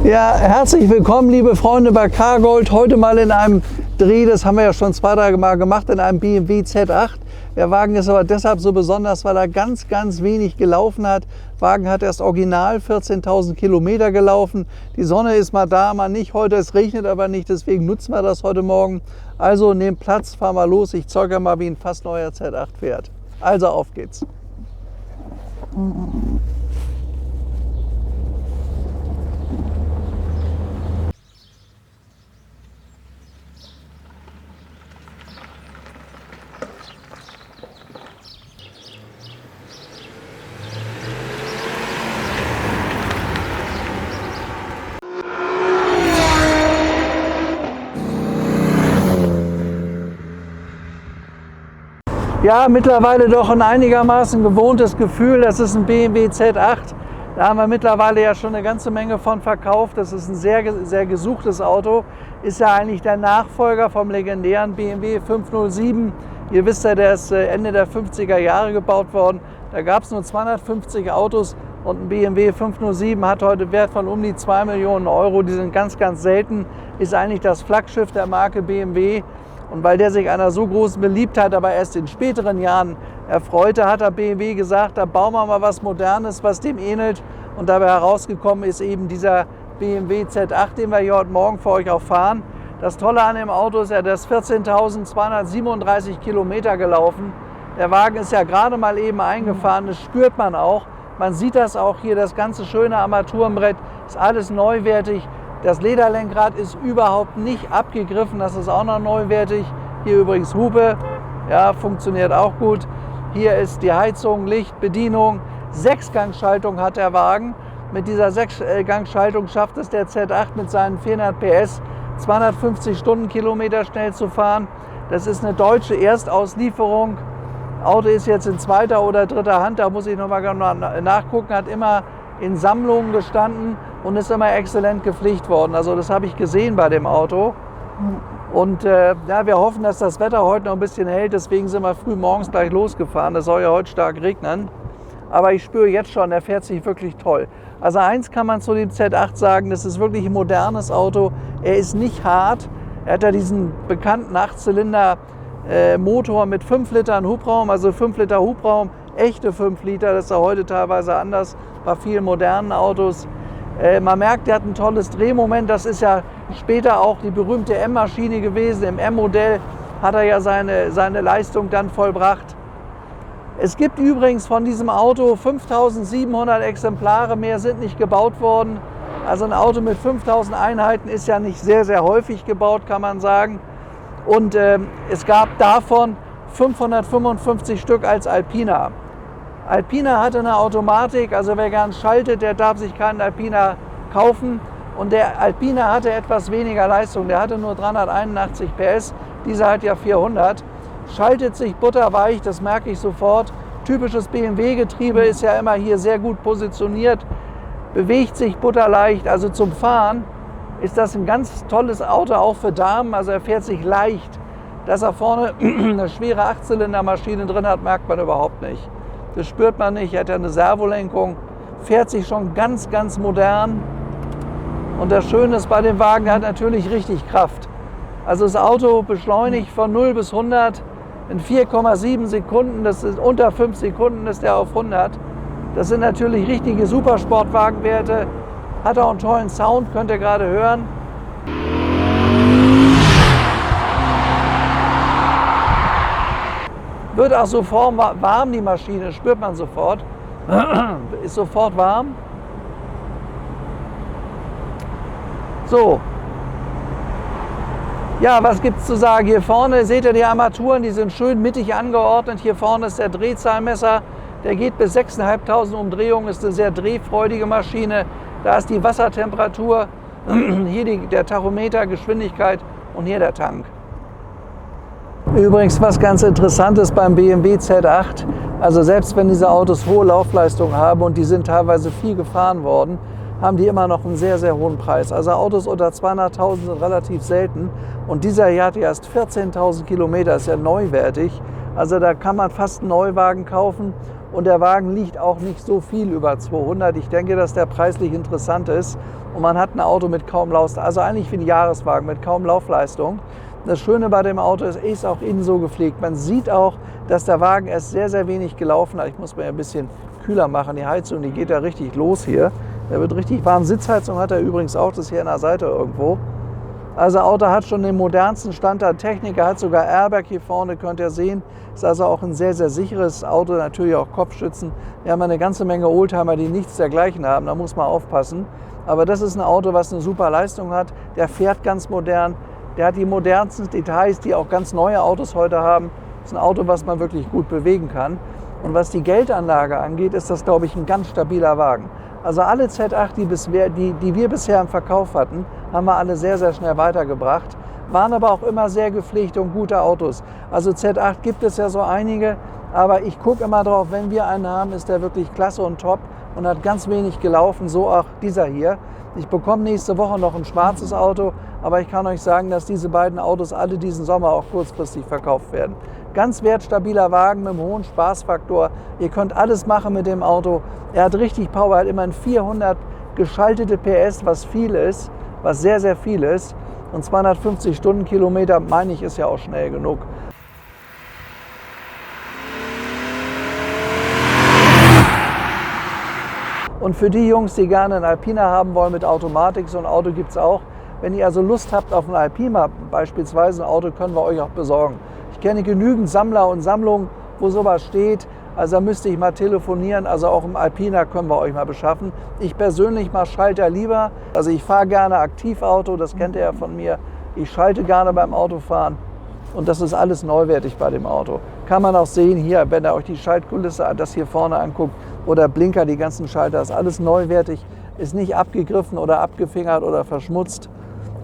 Ja, herzlich willkommen, liebe Freunde bei Cargold. Heute mal in einem Dreh, das haben wir ja schon 2-3 Mal gemacht, in einem BMW Z8. Der Wagen ist aber deshalb so besonders, weil er ganz wenig gelaufen hat. Der Wagen hat erst original 14.000 Kilometer gelaufen. Die Sonne ist mal da, mal nicht heute. Es regnet aber nicht, deswegen nutzen wir das heute Morgen. Also nehmt Platz, fahren wir los. Ich zeige mal, wie ein fast neuer Z8 fährt. Also auf geht's. Ja, mittlerweile doch ein einigermaßen gewohntes Gefühl. Das ist ein BMW Z8. Da haben wir mittlerweile ja schon eine ganze Menge von verkauft. Das ist ein sehr gesuchtes Auto. Ist ja eigentlich der Nachfolger vom legendären BMW 507. Ihr wisst ja, der ist Ende der 50er Jahre gebaut worden. Da gab es nur 250 Autos und ein BMW 507 hat heute einen Wert von um die 2 Millionen Euro. Die sind ganz selten. Ist eigentlich das Flaggschiff der Marke BMW. Und weil der sich einer so großen Beliebtheit aber erst in späteren Jahren erfreute, hat der BMW gesagt, da bauen wir mal was Modernes, was dem ähnelt. Und dabei herausgekommen ist eben dieser BMW Z8, den wir hier heute Morgen für euch auch fahren. Das Tolle an dem Auto ist ja, der ist 14.237 Kilometer gelaufen. Der Wagen ist ja gerade mal eben eingefahren, das spürt man auch. Man sieht das auch hier, das ganze schöne Armaturenbrett ist alles neuwertig. Das Lederlenkrad ist überhaupt nicht abgegriffen, das ist auch noch neuwertig. Hier übrigens Hupe, ja, funktioniert auch gut. Hier ist die Heizung, Licht, Bedienung. 6-Gang-Schaltung hat der Wagen. Mit dieser 6-Gang-Schaltung schafft es der Z8 mit seinen 400 PS 250 Stundenkilometer schnell zu fahren. Das ist eine deutsche Erstauslieferung. Auto ist jetzt in 2. oder 3. Hand, da muss ich nochmal nachgucken, hat immer in Sammlungen gestanden und ist immer exzellent gepflegt worden. Also das habe ich gesehen bei dem Auto. Und ja, wir hoffen, dass das Wetter heute noch ein bisschen hält. Deswegen sind wir früh morgens gleich losgefahren. Es soll ja heute stark regnen. Aber ich spüre jetzt schon, der fährt sich wirklich toll. Also eins kann man zu dem Z8 sagen, das ist wirklich ein modernes Auto. Er ist nicht hart. Er hat ja diesen bekannten 8-Zylinder Motor mit 5 Litern Hubraum, also 5 Liter Hubraum. Echte 5 Liter, das ist ja heute teilweise anders bei vielen modernen Autos. Man merkt, der hat ein tolles Drehmoment. Das ist ja später auch die berühmte M-Maschine gewesen. Im M-Modell hat er ja seine Leistung dann vollbracht. Es gibt übrigens von diesem Auto 5.700 Exemplare, mehr sind nicht gebaut worden. Also ein Auto mit 5.000 Einheiten ist ja nicht sehr häufig gebaut, kann man sagen. Und es gab davon 555 Stück als Alpina. Alpina hatte eine Automatik, also wer gern schaltet, der darf sich keinen Alpina kaufen. Und der Alpina hatte etwas weniger Leistung, der hatte nur 381 PS, dieser hat ja 400. Schaltet sich butterweich, das merke ich sofort. Typisches BMW-Getriebe ist ja immer hier sehr gut positioniert, bewegt sich butterleicht, also zum Fahren ist das ein ganz tolles Auto, auch für Damen, also er fährt sich leicht. Dass er vorne eine schwere 8-Zylinder-Maschine drin hat, merkt man überhaupt nicht. Das spürt man nicht, er hat ja eine Servolenkung, fährt sich schon ganz modern. Und das Schöne ist bei dem Wagen, der hat natürlich richtig Kraft. Also das Auto beschleunigt von 0 bis 100 in 4,7 Sekunden, das ist unter 5 Sekunden ist der auf 100. Das sind natürlich richtige Supersportwagenwerte, hat auch einen tollen Sound, könnt ihr gerade hören. Wird auch sofort warm, die Maschine, spürt man sofort. Ist sofort warm. So. Ja, was gibt es zu sagen? Hier vorne seht ihr die Armaturen, die sind schön mittig angeordnet. Hier vorne ist der Drehzahlmesser, der geht bis 6.500 Umdrehungen, ist eine sehr drehfreudige Maschine. Da ist die Wassertemperatur, hier der Tachometer, Geschwindigkeit und hier der Tank. Übrigens was ganz Interessantes beim BMW Z8, also selbst wenn diese Autos hohe Laufleistung haben und die sind teilweise viel gefahren worden, haben die immer noch einen sehr hohen Preis. Also Autos unter 200.000 sind relativ selten und dieser hier hat erst 14.000 Kilometer, ist ja neuwertig. Also da kann man fast einen Neuwagen kaufen und der Wagen liegt auch nicht so viel über 200. Ich denke, dass der preislich interessant ist und man hat ein Auto mit kaum Laufleistung, also eigentlich wie ein Jahreswagen mit kaum Laufleistung. Das Schöne bei dem Auto ist auch innen so gepflegt. Man sieht auch, dass der Wagen erst sehr, sehr wenig gelaufen hat. Ich muss mir ein bisschen kühler machen. Die Heizung, die geht ja richtig los hier. Der wird richtig warm. Sitzheizung hat er übrigens auch, das hier an der Seite irgendwo. Also das Auto hat schon den modernsten Stand der Technik. Er hat sogar Airbag hier vorne, könnt ihr sehen. Ist also auch ein sehr, sehr sicheres Auto. Natürlich auch Kopfstützen. Wir haben eine ganze Menge Oldtimer, die nichts dergleichen haben. Da muss man aufpassen. Aber das ist ein Auto, was eine super Leistung hat. Der fährt ganz modern. Der hat die modernsten Details, die auch ganz neue Autos heute haben. Das ist ein Auto, was man wirklich gut bewegen kann. Und was die Geldanlage angeht, ist das, glaube ich, ein ganz stabiler Wagen. Also alle Z8, die wir bisher im Verkauf hatten, haben wir alle sehr, sehr schnell weitergebracht. Waren aber auch immer sehr gepflegte und gute Autos. Also Z8 gibt es ja so einige, aber ich gucke immer drauf, wenn wir einen haben, ist der wirklich klasse und top und hat ganz wenig gelaufen, so auch dieser hier. Ich bekomme nächste Woche noch ein schwarzes Auto, aber ich kann euch sagen, dass diese beiden Autos alle diesen Sommer auch kurzfristig verkauft werden. Ganz wertstabiler Wagen mit einem hohen Spaßfaktor. Ihr könnt alles machen mit dem Auto. Er hat richtig Power, er hat immerhin 400 geschaltete PS, was viel ist, was sehr, sehr viel ist. Und 250 Stundenkilometer, meine ich, ist ja auch schnell genug. Und für die Jungs, die gerne einen Alpina haben wollen mit Automatik, so ein Auto gibt es auch. Wenn ihr also Lust habt auf einen Alpina, beispielsweise ein Auto, können wir euch auch besorgen. Ich kenne genügend Sammler und Sammlungen, wo sowas steht. Also da müsste ich mal telefonieren. Also auch im Alpina können wir euch mal beschaffen. Ich persönlich mache Schalter lieber. Also ich fahre gerne Aktivauto, das kennt ihr ja von mir. Ich schalte gerne beim Autofahren. Und das ist alles neuwertig bei dem Auto. Kann man auch sehen hier, wenn ihr euch die Schaltkulisse, das hier vorne anguckt, oder Blinker, die ganzen Schalter, ist alles neuwertig, ist nicht abgegriffen oder abgefingert oder verschmutzt.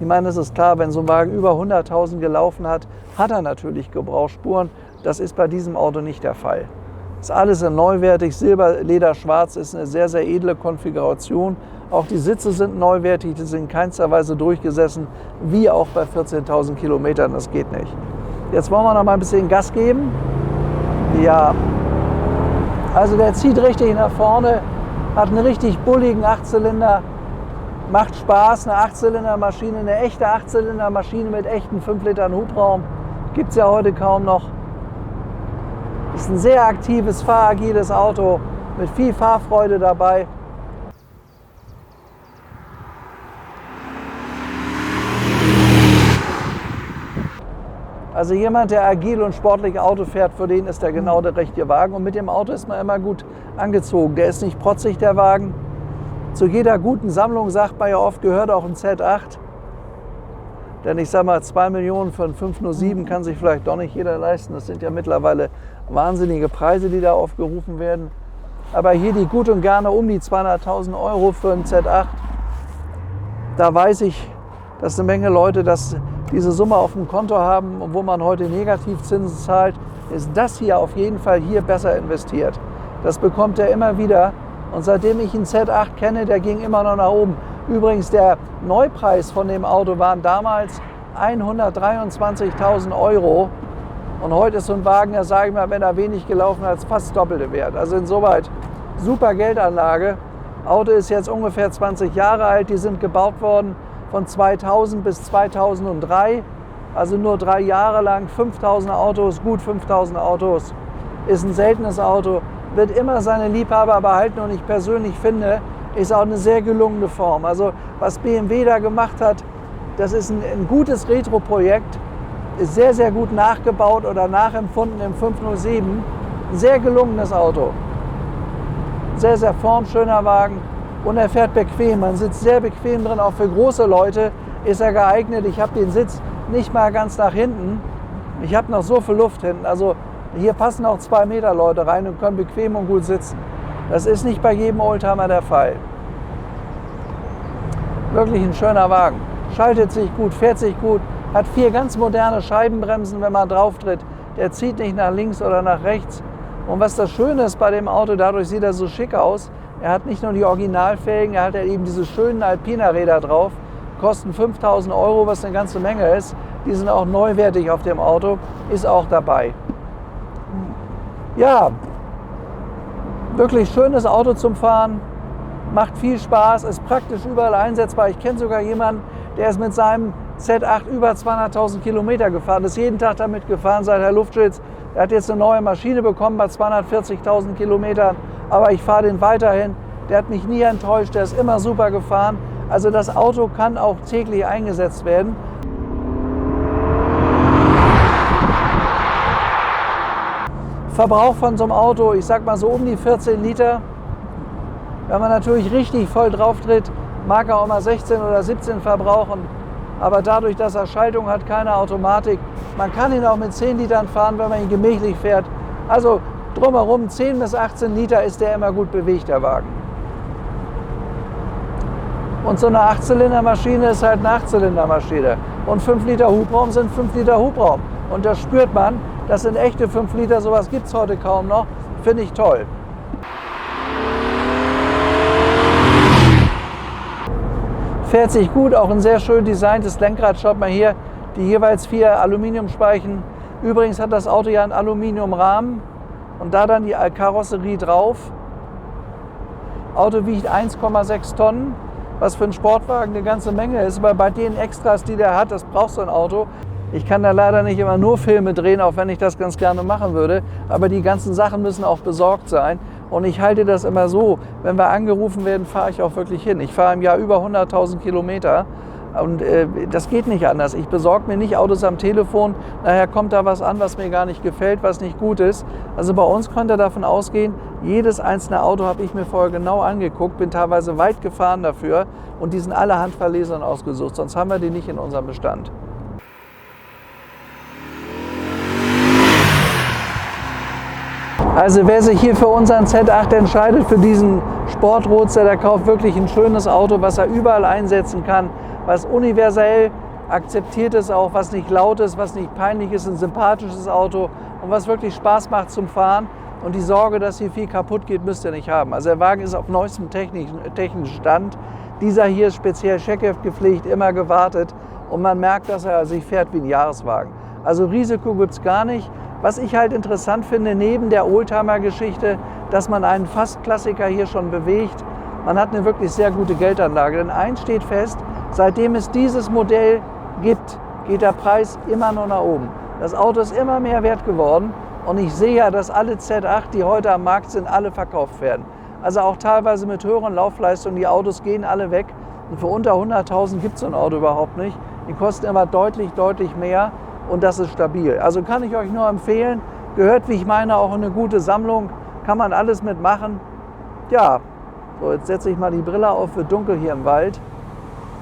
Ich meine, es ist klar, wenn so ein Wagen über 100.000 gelaufen hat, hat er natürlich Gebrauchsspuren. Das ist bei diesem Auto nicht der Fall. Ist alles neuwertig, Silber, Leder, Schwarz ist eine sehr, sehr edle Konfiguration. Auch die Sitze sind neuwertig, die sind in keinster Weise durchgesessen, wie auch bei 14.000 Kilometern, das geht nicht. Jetzt wollen wir noch mal ein bisschen Gas geben. Ja, also der zieht richtig nach vorne, hat einen richtig bulligen Achtzylinder, macht Spaß, eine Achtzylindermaschine, eine echte Achtzylindermaschine mit echten 5 Litern Hubraum, gibt es ja heute kaum noch. Ist ein sehr aktives, fahragiles Auto mit viel Fahrfreude dabei. Also jemand, der agil und sportlich Auto fährt, für den ist der genau der richtige Wagen. Und mit dem Auto ist man immer gut angezogen. Der ist nicht protzig, der Wagen. Zu jeder guten Sammlung, sagt man ja oft, gehört auch ein Z8. Denn ich sage mal, 2 Millionen für einen 507 kann sich vielleicht doch nicht jeder leisten. Das sind ja mittlerweile wahnsinnige Preise, die da aufgerufen werden. Aber hier die gut und gerne um die 200.000 Euro für einen Z8. Da weiß ich, dass eine Menge Leute diese Summe auf dem Konto haben, wo man heute Negativzinsen zahlt, ist das hier auf jeden Fall hier besser investiert. Das bekommt er immer wieder. Und seitdem ich einen Z8 kenne, der ging immer noch nach oben. Übrigens, der Neupreis von dem Auto waren damals 123.000 Euro. Und heute ist so ein Wagen, da sage ich mal, wenn er wenig gelaufen hat, fast das Doppelte wert. Also insoweit super Geldanlage. Auto ist jetzt ungefähr 20 Jahre alt. Die sind gebaut worden von 2000 bis 2003. Also nur 3 Jahre lang. 5.000 Autos, gut 5.000 Autos. Ist ein seltenes Auto. Wird immer seine Liebhaber behalten. Und ich persönlich finde, ist auch eine sehr gelungene Form. Also was BMW da gemacht hat, das ist ein gutes Retro-Projekt. Ist sehr, sehr gut nachgebaut oder nachempfunden im 507. Ein sehr gelungenes Auto. Sehr, sehr formschöner Wagen und er fährt bequem. Man sitzt sehr bequem drin, auch für große Leute ist er geeignet. Ich habe den Sitz nicht mal ganz nach hinten. Ich habe noch so viel Luft hinten. Also hier passen auch 2 Meter Leute rein und können bequem und gut sitzen. Das ist nicht bei jedem Oldtimer der Fall. Wirklich ein schöner Wagen. Schaltet sich gut, fährt sich gut. Hat 4 ganz moderne Scheibenbremsen, wenn man drauf tritt. Der zieht nicht nach links oder nach rechts. Und was das Schöne ist bei dem Auto, dadurch sieht er so schick aus. Er hat nicht nur die Originalfelgen, er hat ja eben diese schönen Alpina-Räder drauf. Kosten 5.000 Euro, was eine ganze Menge ist. Die sind auch neuwertig auf dem Auto, ist auch dabei. Ja, wirklich schönes Auto zum Fahren. macht viel Spaß, ist praktisch überall einsetzbar. Ich kenne sogar jemanden, der ist mit seinem Z8 über 200.000 Kilometer gefahren, ist jeden Tag damit gefahren, sagt Herr Luftschütz, er hat jetzt eine neue Maschine bekommen bei 240.000 Kilometern, aber ich fahre den weiterhin. Der hat mich nie enttäuscht, der ist immer super gefahren. Also das Auto kann auch täglich eingesetzt werden. Verbrauch von so einem Auto, ich sag mal so um die 14 Liter. Wenn man natürlich richtig voll drauf tritt, mag er auch mal 16 oder 17 verbrauchen. Aber dadurch, dass er Schaltung hat, keine Automatik, man kann ihn auch mit 10 Litern fahren, wenn man ihn gemächlich fährt. Also drumherum 10 bis 18 Liter ist der immer gut bewegt, der Wagen. Und so eine 8-Zylinder-Maschine ist halt eine 8-Zylinder-Maschine. Und 5 Liter Hubraum sind 5 Liter Hubraum. Und das spürt man, das sind echte 5 Liter, sowas gibt es heute kaum noch. Finde ich toll. Fährt sich gut, auch ein sehr schön designtes Lenkrad. Schaut mal hier, die jeweils 4 Aluminiumspeichen. Übrigens hat das Auto ja einen Aluminiumrahmen und da dann die Karosserie drauf. Auto wiegt 1,6 Tonnen, was für einen Sportwagen eine ganze Menge ist. Aber bei den Extras, die der hat, das braucht so ein Auto. Ich kann da leider nicht immer nur Filme drehen, auch wenn ich das ganz gerne machen würde. Aber die ganzen Sachen müssen auch besorgt sein. Und ich halte das immer so, wenn wir angerufen werden, fahre ich auch wirklich hin. Ich fahre im Jahr über 100.000 Kilometer und das geht nicht anders. Ich besorge mir nicht Autos am Telefon, nachher kommt da was an, was mir gar nicht gefällt, was nicht gut ist. Also bei uns könnt ihr davon ausgehen, jedes einzelne Auto habe ich mir vorher genau angeguckt, bin teilweise weit gefahren dafür und die sind alle handverlesen und ausgesucht, sonst haben wir die nicht in unserem Bestand. Also wer sich hier für unseren Z8 entscheidet, für diesen Sportroadster, der kauft wirklich ein schönes Auto, was er überall einsetzen kann, was universell akzeptiert ist, auch was nicht laut ist, was nicht peinlich ist, ein sympathisches Auto und was wirklich Spaß macht zum Fahren. Und die Sorge, dass hier viel kaputt geht, müsst ihr nicht haben. Also der Wagen ist auf neuestem technischen Stand. Dieser hier ist speziell Checkheft gepflegt, immer gewartet und man merkt, dass er sich fährt wie ein Jahreswagen. Also Risiko gibt es gar nicht. Was ich halt interessant finde, neben der Oldtimer-Geschichte, dass man einen Fast-Klassiker hier schon bewegt. Man hat eine wirklich sehr gute Geldanlage. Denn eins steht fest, seitdem es dieses Modell gibt, geht der Preis immer nur nach oben. Das Auto ist immer mehr wert geworden und ich sehe ja, dass alle Z8, die heute am Markt sind, alle verkauft werden. Also auch teilweise mit höheren Laufleistungen, die Autos gehen alle weg. Und für unter 100.000 gibt es so ein Auto überhaupt nicht. Die kosten immer deutlich mehr. Und das ist stabil. Also kann ich euch nur empfehlen, gehört, wie ich meine, auch in eine gute Sammlung, kann man alles mitmachen. Ja, so jetzt setze ich mal die Brille auf, wird dunkel hier im Wald.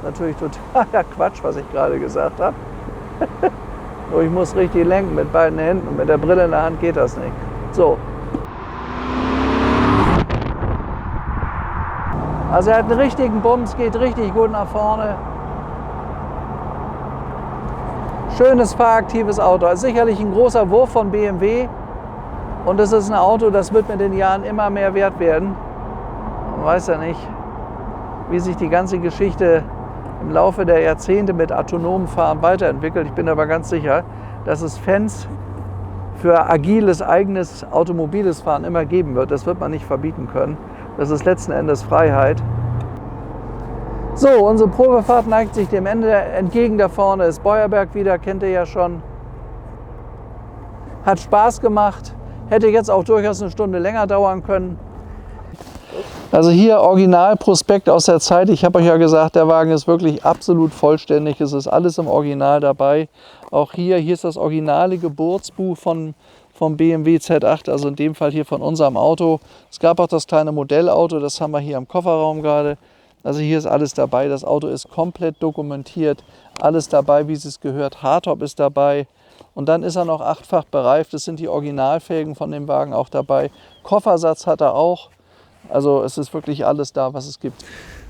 Natürlich totaler Quatsch, was ich gerade gesagt habe. Nur ich muss richtig lenken mit beiden Händen und mit der Brille in der Hand geht das nicht. So. Also er hat einen richtigen Bums, geht richtig gut nach vorne. Schönes, fahraktives Auto. Also sicherlich ein großer Wurf von BMW. Und es ist ein Auto, das wird mit den Jahren immer mehr wert werden. Man weiß ja nicht, wie sich die ganze Geschichte im Laufe der Jahrzehnte mit autonomem Fahren weiterentwickelt. Ich bin aber ganz sicher, dass es Fans für agiles, eigenes, automobiles Fahren immer geben wird. Das wird man nicht verbieten können. Das ist letzten Endes Freiheit. So, unsere Probefahrt neigt sich dem Ende entgegen. Da vorne ist Beuerberg wieder, kennt ihr ja schon. Hat Spaß gemacht, hätte jetzt auch durchaus eine Stunde länger dauern können. Also hier Originalprospekt aus der Zeit. Ich habe euch ja gesagt, der Wagen ist wirklich absolut vollständig. Es ist alles im Original dabei. Auch hier ist das originale Geburtsbuch vom BMW Z8, also in dem Fall hier von unserem Auto. Es gab auch das kleine Modellauto, das haben wir hier im Kofferraum gerade. Also hier ist alles dabei, das Auto ist komplett dokumentiert, alles dabei, wie es gehört. Hardtop ist dabei und dann ist er noch 8-fach bereift, das sind die Originalfelgen von dem Wagen auch dabei. Koffersatz hat er auch, also es ist wirklich alles da, was es gibt.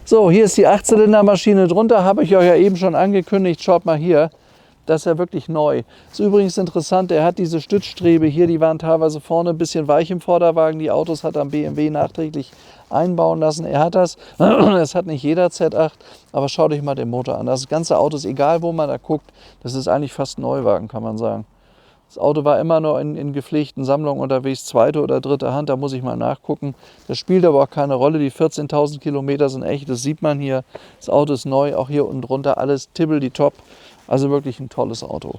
So, hier ist die 8-Zylinder-Maschine drunter, habe ich euch ja eben schon angekündigt, schaut mal hier. Das ist ja wirklich neu. Ist übrigens interessant, er hat diese Stützstrebe hier, die waren teilweise vorne ein bisschen weich im Vorderwagen. Die Autos hat am BMW nachträglich einbauen lassen. Er hat das, das hat nicht jeder Z8, aber schaut euch mal den Motor an. Das ganze Auto ist, egal wo man da guckt, das ist eigentlich fast ein Neuwagen, kann man sagen. Das Auto war immer noch in gepflegten Sammlungen unterwegs, zweite oder dritte Hand, da muss ich mal nachgucken. Das spielt aber auch keine Rolle, die 14.000 Kilometer sind echt, das sieht man hier. Das Auto ist neu, auch hier unten drunter alles tippeldi-top, also wirklich ein tolles Auto.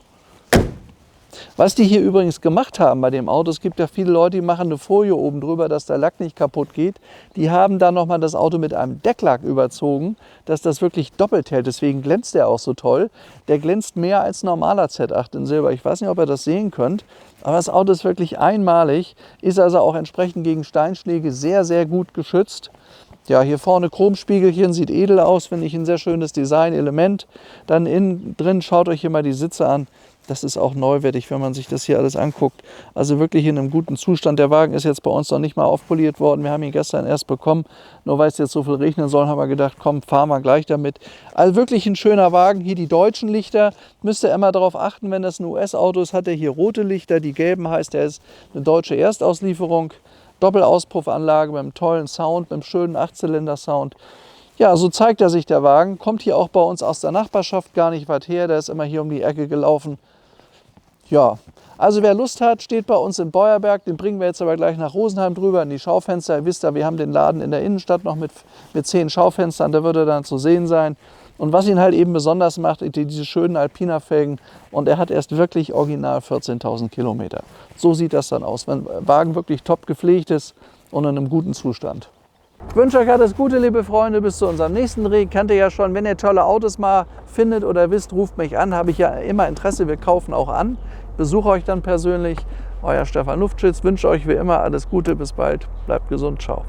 Was die hier übrigens gemacht haben bei dem Auto, es gibt ja viele Leute, die machen eine Folie oben drüber, dass der Lack nicht kaputt geht. Die haben dann nochmal das Auto mit einem Decklack überzogen, dass das wirklich doppelt hält. Deswegen glänzt der auch so toll. Der glänzt mehr als ein normaler Z8 in Silber. Ich weiß nicht, ob ihr das sehen könnt, aber das Auto ist wirklich einmalig, ist also auch entsprechend gegen Steinschläge sehr, sehr gut geschützt. Ja, hier vorne Chromspiegelchen, sieht edel aus, finde ich ein sehr schönes Designelement. Dann innen drin, schaut euch hier mal die Sitze an. Das ist auch neuwertig, wenn man sich das hier alles anguckt. Also wirklich in einem guten Zustand. Der Wagen ist jetzt bei uns noch nicht mal aufpoliert worden. Wir haben ihn gestern erst bekommen. Nur weil es jetzt so viel regnen soll, haben wir gedacht, komm, fahren wir gleich damit. Also wirklich ein schöner Wagen. Hier die deutschen Lichter. Müsst ihr immer darauf achten, wenn das ein US-Auto ist, hat er hier rote Lichter. Die gelben heißt, er ist eine deutsche Erstauslieferung. Doppelauspuffanlage mit einem tollen Sound, mit einem schönen 8-Zylinder-Sound. Ja, so zeigt er sich, der Wagen. Kommt hier auch bei uns aus der Nachbarschaft gar nicht weit her. Der ist immer hier um die Ecke gelaufen. Ja, also wer Lust hat, steht bei uns in Beuerberg. Den bringen wir jetzt aber gleich nach Rosenheim drüber in die Schaufenster. Ihr wisst ja, wir haben den Laden in der Innenstadt noch mit 10 Schaufenstern. Da wird er dann zu sehen sein. Und was ihn halt eben besonders macht, diese schönen Alpina-Felgen. Und er hat erst wirklich original 14.000 Kilometer. So sieht das dann aus, wenn der Wagen wirklich top gepflegt ist und in einem guten Zustand. Ich wünsche euch alles Gute, liebe Freunde, bis zu unserem nächsten Dreh. Kennt ihr ja schon, wenn ihr tolle Autos mal findet oder wisst, ruft mich an. Habe ich ja immer Interesse, wir kaufen auch an. Besuche euch dann persönlich. Euer Stefan Lufschitz wünscht euch wie immer alles Gute, bis bald. Bleibt gesund, ciao.